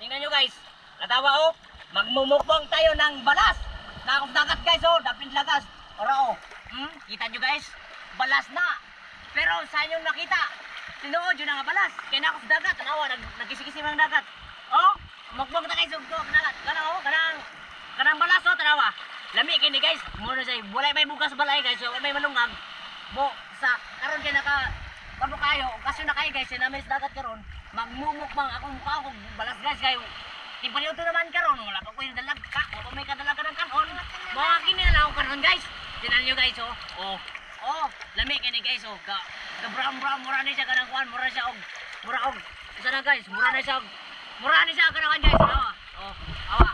tingnan nyo guys. Natawa oh. Magmumukbang tayo ng balas. Nakos dagat guys oh. Dapin lagas. Ora oh. Kita nyo guys. Balas na. Pero sa inyong nakita. Tinuod yun nga balas. Kaya nakos dagat. Tanawa. Nagkisi-kisi ng dagat. Oh. Mukbang na guys. Ugto. Dagat. Kanang oh. Kanang balas oh. Tanawa. Lami kini guys. Muna say. Walay may bukas balay guys. So may malungag. Bo. Sa. Karon kaya kamo kayo. Kasi na kayo guys. Sinamis dagat karon. Magmumukbang akong mukha akong balas guys kayo. Tipaliw to naman karon, wala pa ko yung dalag ka, wala pa may kadalaga ng kanon. Mga kini na lang kanon guys. Tinan nyo guys oh. Oh, lami kini guys oh. Ka brown mura ni siya kanang kuan, mura siya og isa na guys, mura ni siya kanang guys. Awa.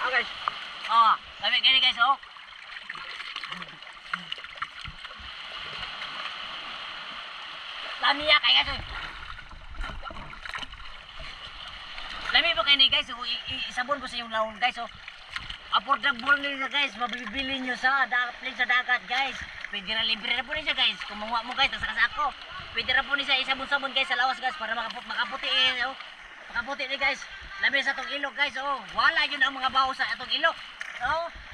Guys. Lami kini guys oh. Lami ya kay guys. Lami po kayo ni guys. Isabon po sa yung laon guys. Affordable nila guys. Mabibili nyo sa dagat guys. Pwede na libre na po niya guys. Kung manguha mo guys, nasa ako. Pwede na po niya isabon-sabon guys sa lawas guys. Para makaputi makaputi ni guys. Lami sa itong ilog guys. Wala yun ang mga baho sa itong ilog.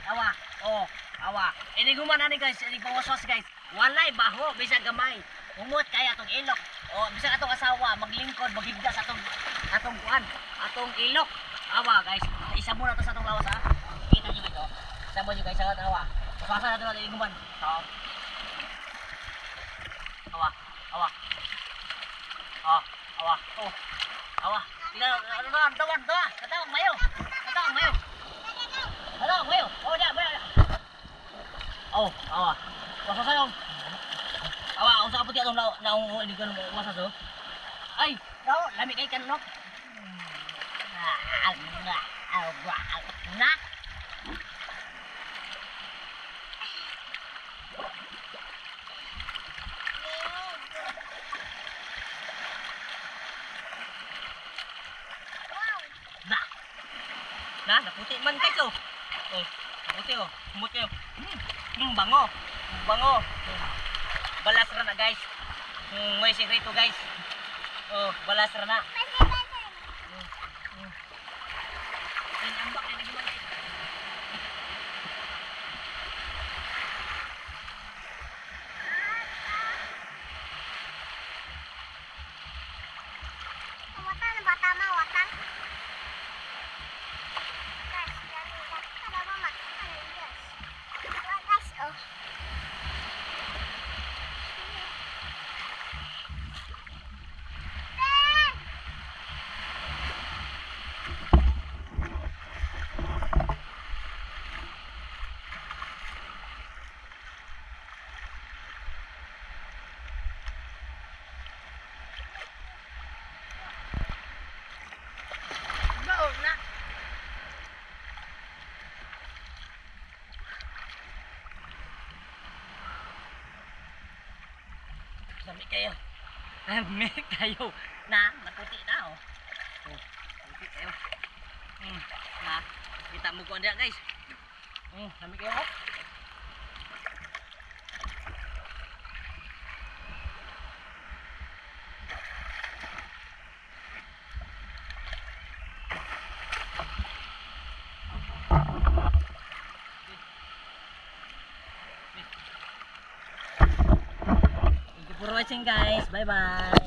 Awa. Iniguman na ni guys. Inigpawaswas guys. Walay baho. Bisa gamay. Umot kaya atong ilok. Bisa atong asawa maglingkod, maghigdas atong kuan, atong ilok. Awa guys. Isabon na to sa atong lawas ha. Kita niyo ito. Isabon niyo guys sa awa. Pasasa na to natin iguman. Awa. Tawan. Katawang mayo. Awa. Pasasa yung awa, unsa ka puti atong naong hindi ko masas oh. Ay, lami kay kanok. Naputi man guys oh. Naputi oh. Humot kayo. Bango. Balas ra na guys. May sekreto guys. Balas ra na. Ambak na naman guys. Watan bata ma watan. Guys, kada ba mat? Guys, oh. Lami kayo. Naputi na oh. Naputi kayo. Kita mo ko anda guys. Lami kayo oh. Thank you for watching guys. Bye bye.